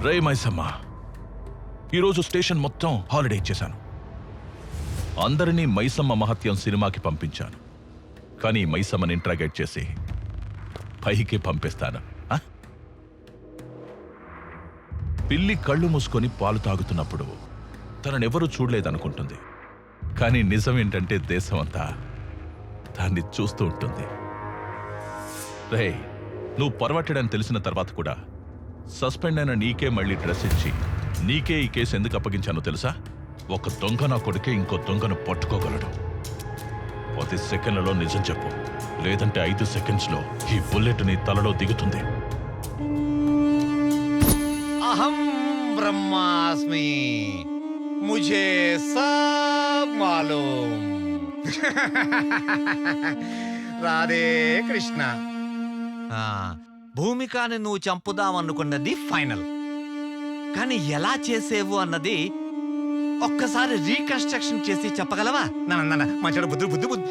రే మైసమ్మ, ఈరోజు స్టేషన్ మొత్తం హాలిడే ఇచ్చేశాను. అందరినీ మైసమ్మ మహత్యం సినిమాకి పంపించాను. కానీ మైసమ్మని ఇంట్రాగేట్ చేసి పైకి పంపిస్తాను. పిల్లి కళ్ళు మూసుకొని పాలు తాగుతున్నప్పుడు తననెవరూ చూడలేదనుకుంటుంది. కానీ నిజం ఏంటంటే దేశమంతా దాన్ని చూస్తూ ఉంటుంది. రే, నువ్వు పర్వట్టడని తెలిసిన తర్వాత కూడా సస్పెండ్ అయిన నీకే మళ్ళీ డ్రెస్ ఇచ్చి నీకే ఈ కేసు ఎందుకు అప్పగించానో తెలుసా? ఒక దొంగ నా కొడుకే ఇంకో దొంగను పట్టుకోగలడు. 10 సెకండ్లలో నిజం చెప్పు, లేదంటే 5 సెకండ్స్లో ఈ బుల్లెట్ నీ తలలో దిగుతుంది. అహం బ్రహ్మాస్మి, ముझे सब मालूम. రాధే కృష్ణ. భూమికాని నువ్వు చంపుదామనుకున్నది ఫైనల్, కానీ ఎలా చేసేవు అన్నది ఒక్కసారి రీకన్స్ట్రక్షన్ చేసి చెప్పగలవా? మంచి బుద్ధి బుద్ధి బుద్ధి.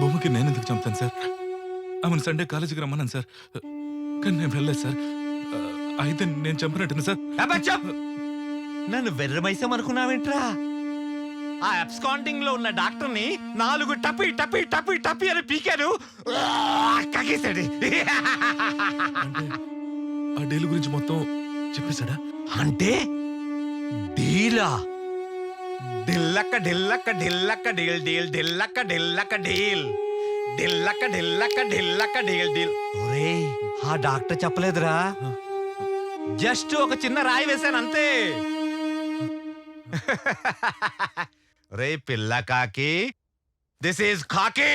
భూమికి నేను ఎందుకు చంపుతాను సార్? ఆమెను సండే కాలేజీకి రమ్మన్నాను సార్, కానీ నేను వెళ్ళలేదు సార్. అయితే నేను చంపినట్టు సార్. నన్ను వెర్రమైసం అనుకున్నావేంట్రా? ఆ అబ్స్కాండింగ్ లో ఉన్న డాక్టర్ని 4 టపి టపి టపి టపి అని పీకారు, కగేశాడు. ఆ డీల్ గురించి మొత్తం చెప్పేశాడా? అంటే డీలా? ఢిల్లక్క ఢిల్లక్క ఢిల్లక్క డీల్ డీల్ ఢిల్లక్క ఢిల్లక్క డీల్ ఢిల్లక్క ఢిల్లక్క ఢిల్లక్క డీల్ డీల్. ఒరేయ్, ఆ డాక్టర్ చెప్పలేదురా, జస్ట్ ఒక చిన్న రాయి వేశాను అంతే. రే పిల్ల కాకి, దిస్ ఈజ్ కాకి.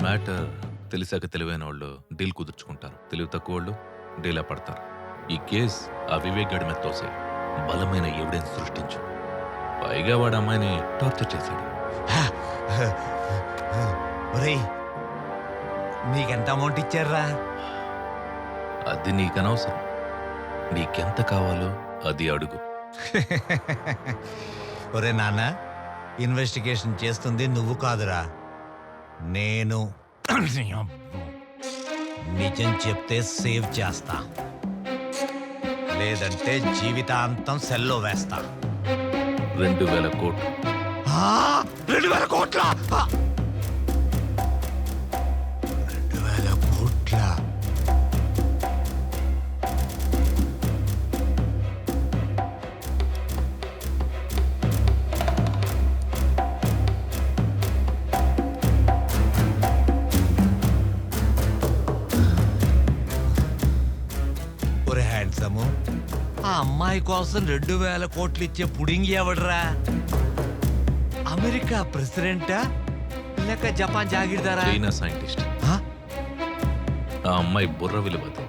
మ్యాటర్ తెలిసాక తెలివైన వాళ్ళు డీల్ కుదుర్చుకుంటారు, తెలివి తక్కువ వాళ్ళు డీలా పడతారు. ఈ కేస్ ఆ వివేక్ గడి మీద తోసే బలమైన ఎవిడెన్స్ సృష్టించు. పైగా వాడు అమ్మాయిని టార్చర్ చేశాడు. ఒరేయ్, నీకెంత అమౌంట్ ఇచ్చారా? అది నీకనవసరం. నీకెంత కావాలో అది అడుగు. ఒరే నాన్న, ఇన్వెస్టిగేషన్ చేస్తుంది నువ్వు కాదురా, నేను. నిజం చెప్తే సేవ్ చేస్తా, లేదంటే జీవితాంతం సెల్లో వేస్తా. 2000 కోట్లు. 2000 కోట్ల? 2000 కోట్ల? ఆ అమ్మాయి కోసం 2000 కోట్లు ఇచ్చే పుడింగి ఎవడరా? అమెరికా ప్రెసిడెంటా లేక జపాన్ జాగీర్దారా? China scientist. ఆ అమ్మాయి బుర్ర విలువదు.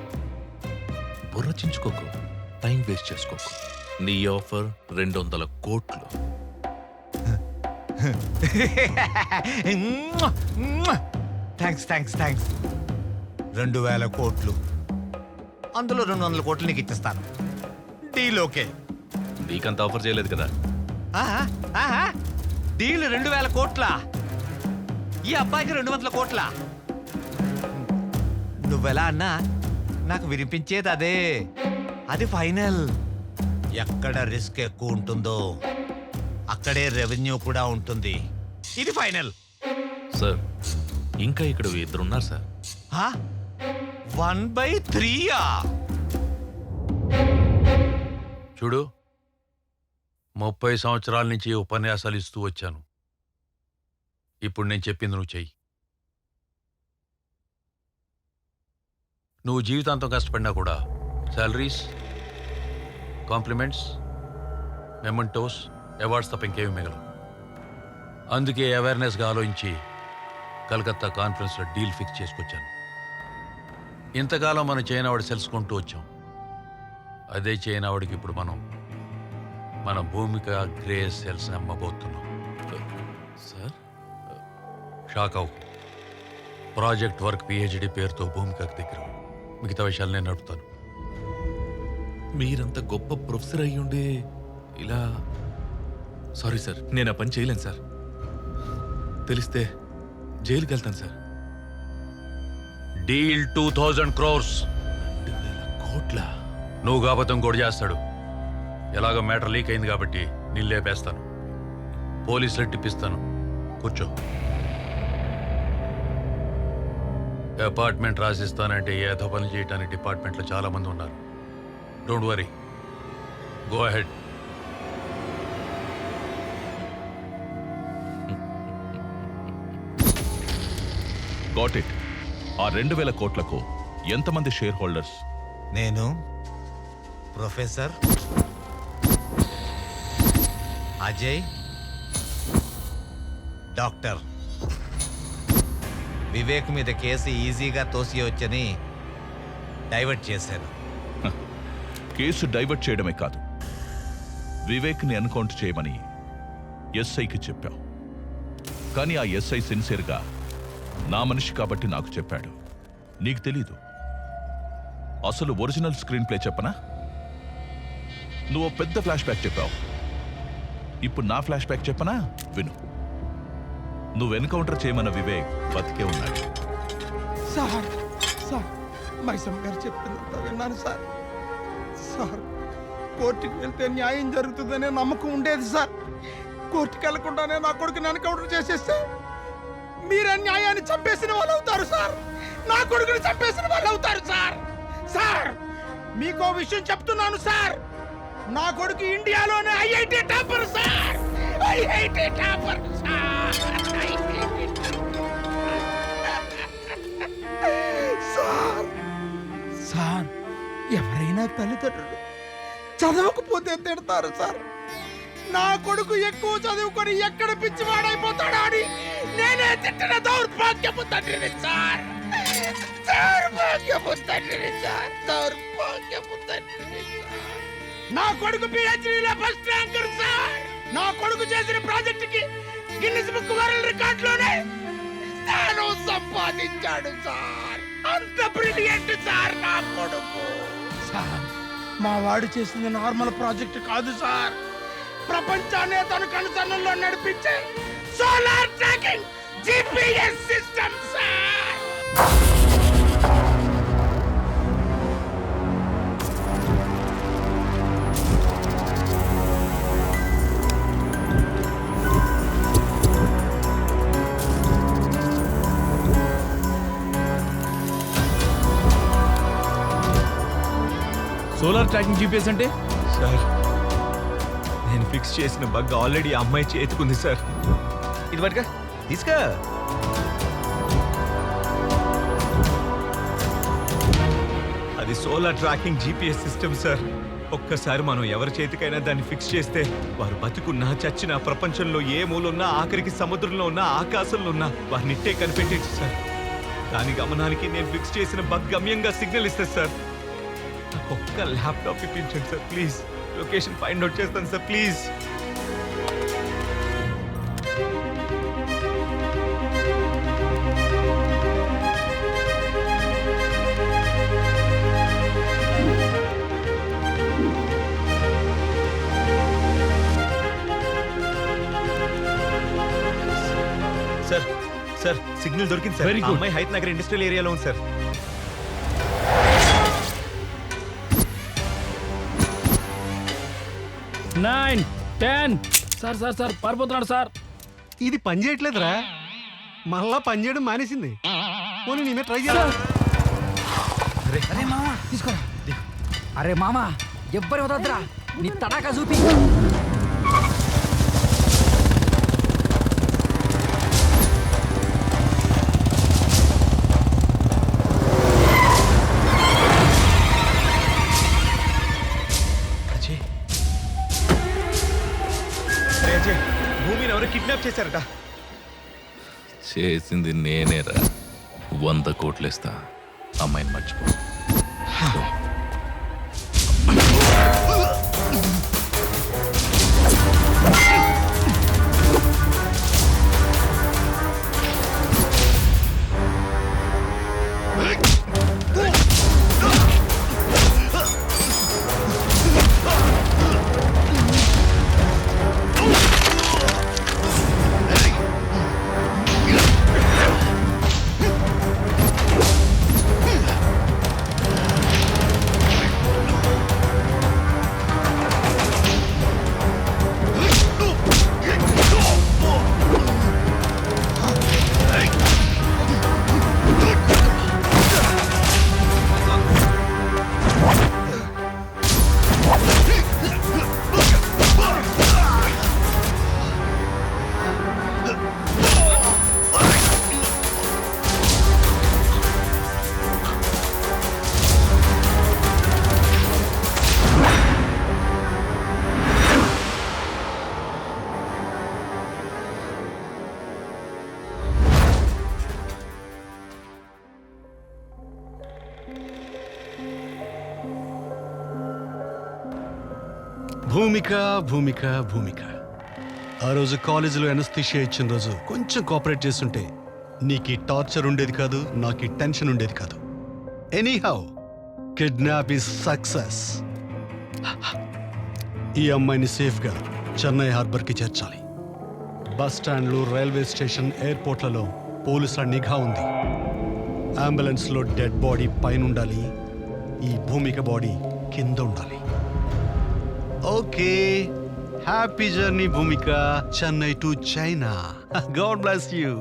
బుర్ర చించుకోకు, టైం వేస్ట్ చేసుకోకు. నీ ఆఫర్ 200 కోట్లు. Thanks thanks thanks. 2000 కోట్లు, అందులో 200 కోట్లు నీకు ఇచ్చేస్తాను. Deal okay. నీకంత ఆఫర్ చేయలేదు కదా. డీల్ 2000 కోట్ల, ఈ అబ్బాయికి 200 కోట్ల. నువ్వెలా అన్నా నాకు వినిపించేది అదే. అది ఫైనల్. ఎక్కడ రిస్క్ ఎక్కువ ఉంటుందో అక్కడే రెవెన్యూ కూడా ఉంటుంది. ఇది ఫైనల్. సార్ ఇంకా ఇక్కడ ఇద్దరున్నారు సార్. 1/3 చూడు, 30 సంవత్సరాల నుంచి ఉపన్యాసాలు ఇస్తూ వచ్చాను. ఇప్పుడు నేను చెప్పింది నువ్వు చెయ్యి. నువ్వు జీవితాంతం కష్టపడినా కూడా శాలరీస్, కాంప్లిమెంట్స్, మెమెంటోస్, అవార్డ్స్ తప్ప ఇంకేమీ మిగలవు. అందుకే అవేర్నెస్గా ఆలోచించి కలకత్తా కాన్ఫరెన్స్లో డీల్ ఫిక్స్ చేసుకొచ్చాను. ఇంతకాలం మనం చైనావాడు తెలుసుకుంటూ వచ్చాం. అదే చైనావాడికి ఇప్పుడు మన భూమిక గ్రే సెల్స్ అమ్మబోతున్నాం. సార్ షాక్ అవు. ప్రాజెక్ట్ వర్క్ పిహెచ్డి పేరుతో భూమికకు దగ్గర. మిగతా విషయాలు నేను నడుపుతాను. మీరంత గొప్ప ప్రొఫెసర్ అయ్యుండే ఇలా... సారీ సార్, నేను ఆ పని చేయలేను సార్. తెలిస్తే జైలుకి వెళ్తాను సార్. Deal 2000 crores. 2,000 కోట్ల? నువ్వు కాకపోతే ఇంకోటి చేస్తాడు. ఎలాగో మ్యాటర్ లీక్ అయింది కాబట్టి నేను లేపేస్తాను. పోలీసులు టిప్పిస్తాను. కూర్చో. అపార్ట్మెంట్ రాసిస్తానంటే ఏదో పని చేయడానికి డిపార్ట్మెంట్లో చాలా మంది ఉన్నారు. Don't worry, go ahead. Got it. ఆ 2,000 కోట్లకు ఎంతమంది షేర్ హోల్డర్స్? నేను, ప్రొఫెసర్ అజయ్, డాక్టర్. వివేక్ మీద కేసు ఈజీగా తోసియవచ్చని డైవర్ట్ చేశాను. కేసు డైవర్ట్ చేయడమే కాదు, వివేక్ని ఎన్కౌంటర్ చేయమని ఎస్ఐకి చెప్పావు. కానీ ఆ ఎస్ఐ సిన్సియర్గా నా మనిషి కాబట్టి నాకు చెప్పాడు. నీకు తెలీదు. అసలు ఒరిజినల్ స్క్రీన్ ప్లే చెప్పనా? నువ్వు పెద్ద ఫ్లాష్ బ్యాక్ చెప్పావు. ఇప్పుడు నా ఫ్లాష్ బ్యాక్ చెప్పనా? విను. నువ్వు ఎన్కౌంటర్ చేయమన్న వివేక్ బతికే ఉన్నాడు. సార్ సార్ మైసమ్మ గారు చెప్పిందంతా విన్నాను సార్. సార్ కోర్టుకి వెళ్తే న్యాయం జరుగుతుందనే నమ్మకం ఉండేది సార్. కోర్టుకి వెళ్లకుండానే నా కొడుకుని ఎన్కౌంటర్ చేసేస్తే మీరే న్యాయాన్ని చంపేసిన వాళ్ళు అవుతారు సార్. నా కొడుకుని చంపేసిన వాళ్ళు అవుతారు సార్. సార్ మీకో విషయం చెప్తున్నాను సార్. నా కొడుకు ఇండియాలోనే IIT topper sir. IIT topper sir. Sir sir ఎవరైనా తల్లిదండ్రులు చదవకపోతే తిడతారు సార్. నా కొడుకు ఎక్కువ చదువుకొని ఎక్కడ పిచ్చివాడైపోతాడా అని నేనే తిట్టిన దౌర్భాగ్యపు తండ్రిని సార్. దౌర్భాగ్యపు తండ్రిని సార్. దౌర్భాగ్యపు తండ్రిని సార్. నా కొడుకు పిహెచ్డీలో ఫస్ట్ ర్యాంకర్ సార్. నా కొడుకు చేసిన ప్రాజెక్టుకి గిన్నిస్ బుక్ వరల్డ్ రికార్డులోనే స్థానం సంపాదించాడు సార్. అంత బ్రిలియంట్ సార్ నా కొడుకు. సార్ మా వాడు చేసింది నార్మల్ ప్రాజెక్ట్ కాదు సార్. ప్రపంచాన్ని తన కనుసన్నల్లో నడిపించే solar tracking GPS system sir. Solar tracking GPS అంటే? సార్ నేను ఫిక్స్ చేసిన బగ్ ఆల్రెడీ ఆ అమ్మాయి చేతుకుంది సార్. ఇది పట్టుగా తీసుకా. అది solar tracking GPS system sir. ఒక్కసారి మనం ఎవరి చేతికైనా దాన్ని ఫిక్స్ చేస్తే వారు బతుకున్నా చచ్చినా ప్రపంచంలో ఏ మూలున్నా ఆఖరికి సముద్రంలో ఉన్నా ఆకాశంలో ఉన్నా వారినిట్టే కనిపెట్టేచ్చు సార్. దాని గమనానికి నేను ఫిక్స్ చేసిన బగ్ గమ్యంగా సిగ్నల్ ఇస్తుంది సార్. ఒక్క ల్యాప్టాప్ ఇప్పించండి sir please. Location find out చేస్తాను sir please. Sir sir signal దొరికింది సార్. ఆ అమ్మాయి హైత్ నగర్ ఇండస్ట్రియల్ ఏరియాలో ఉంది సార్. సార్ సార్ సార్ పారిపోతున్నాడు సార్. ఇది పని చేయట్లేదురా, మళ్ళా పని చేయడం మానేసింది. పోనీ నేనే ట్రై చేయాలి. అరే మామ తీసుకోరా. అరే మామ ఎవ్వరి వదద్దురా, నీ తడాకా చూపి. భూమిని ఎవరు కిడ్నాప్ చేశారట. చేసింది నేనేరా. 100 కోట్లేస్తా, అమ్మాయిని మర్చిపో. భూమిక భూమిక భూమిక, ఆ రోజు కాలేజీలో ఎనస్థీషియా ఇచ్చిన రోజు కొంచెం కోఆపరేట్ చేస్తుంటే నీకు ఈ టార్చర్ ఉండేది కాదు, నాకు ఈ టెన్షన్ ఉండేది కాదు. Anyhow, kidnap is success. ఈ అమ్మాయిని సేఫ్గా చెన్నై హార్బర్కి చేర్చాలి. బస్ స్టాండ్లు, రైల్వే స్టేషన్, ఎయిర్పోర్ట్లలో పోలీసుల నిఘా ఉంది. అంబులెన్స్లో డెడ్ బాడీ పైన ఉండాలి, ఈ భూమిక బాడీ కింద ఉండాలి. Okay, happy journey Bhumika, Chennai to China. God bless you.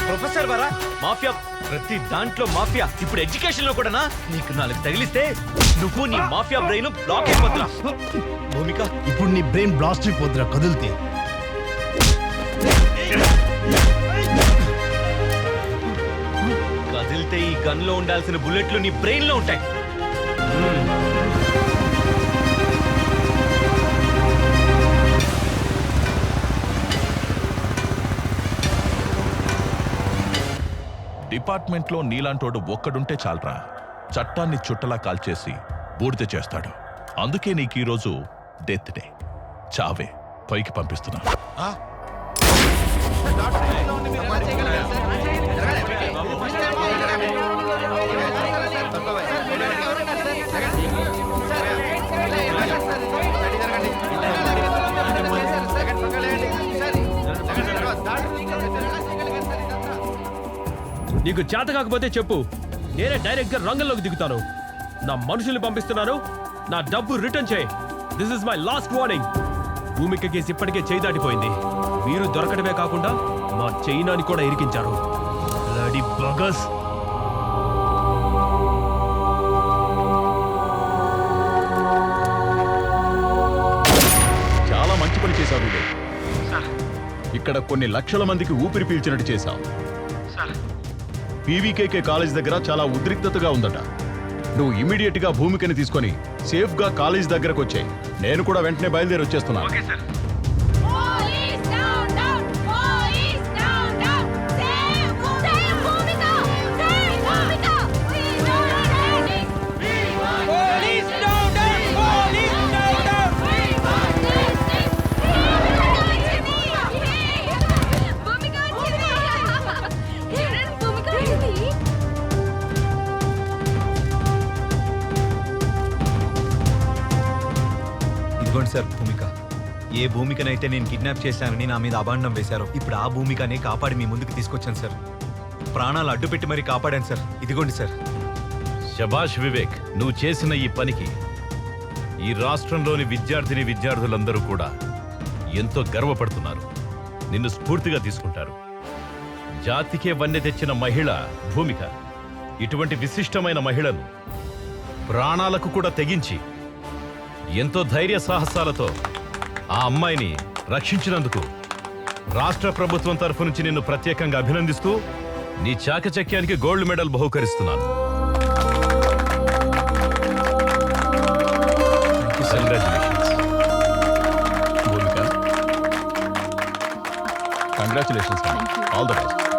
Professor వరా మాఫియా, ప్రతి దాంట్లో మాఫియా. ఇప్పుడు ఎడ్యుకేషన్ లో కూడానా? నీకు 4 తగిలిస్తే నువ్వు నీ మాఫియా బ్రెయిన్ బ్లాక్ అయిపోతున్నా. భూమిక, ఇప్పుడు నీ బ్రెయిన్ బ్లాస్ట్ అయిపోద్దురా కదిలితే. కదిలితే ఈ గన్ లో ఉండాల్సిన బుల్లెట్లు నీ బ్రెయిన్ లో ఉంటాయి. డిపార్ట్మెంట్లో నీలాంటోడు ఒక్కడుంటే చాలరా, చట్టాన్ని చుట్టలా కాల్చేసి బూడిద చేస్తాడు. అందుకే నీకు ఈరోజు డెత్ డే. చావే పైకి పంపిస్తున్నాను. నీకు చేత కాకపోతే చెప్పు, నేనే డైరెక్ట్ గా రంగంలోకి దిగుతాను. నా మనుషుల్ని పంపిస్తున్నాను, నా డబ్బు రిటర్న్ చేయి. This is my last warning. Bhumika case ఇప్పటికే చేయి దాటిపోయింది. మీరు దొరకడమే కాకుండా మా చైనాని కూడా ఇరికించారు. బ్లడీ బగస్. చాలా మంచి పని చేశావు వివేక్. ఇక్కడ కొన్ని లక్షల మందికి ఊపిరి పీల్చినట్టు చేశావు. పీవీకేకే కాలేజ్ దగ్గర చాలా ఉద్రిక్తతగా ఉందట. నువ్వు ఇమీడియట్ గా భూమికని తీసుకొని సేఫ్ గా కాలేజ్ దగ్గరకు వచ్చాయి. నేను కూడా వెంటనే బయలుదేరి వచ్చేస్తున్నాను. ఇదిగోండి సార్ భూమిక. ఏ భూమికనైతే నేను కిడ్నాప్ చేశానని నా మీద అభాండం వేశారో ఇప్పుడు ఆ భూమికనే కాపాడి మీ ముందుకు తీసుకొచ్చాను సార్. ప్రాణాలు అడ్డుపెట్టి మరీ కాపాడాను సార్. ఇదిగోండి సార్. శభాష్ వివేక్, నువ్వు చేసిన ఈ పనికి ఈ రాష్ట్రంలోని విద్యార్థులందరూ కూడా ఎంతో గర్వపడుతున్నారు. నిన్ను స్ఫూర్తిగా తీసుకుంటారు. జాతికే వన్నె తెచ్చిన మహిళ భూమిక. ఇటువంటి విశిష్టమైన మహిళను ప్రాణాలకు కూడా తెగించి ఎంతో ధైర్య సాహసాలతో ఆ అమ్మాయిని రక్షించినందుకు రాష్ట్ర ప్రభుత్వం తరఫు నుంచి నిన్ను ప్రత్యేకంగా అభినందిస్తూ నీ చాకచక్యానికి గోల్డ్ మెడల్ బహుకరిస్తున్నాను. కంగ్రాచులేషన్స్. All the best.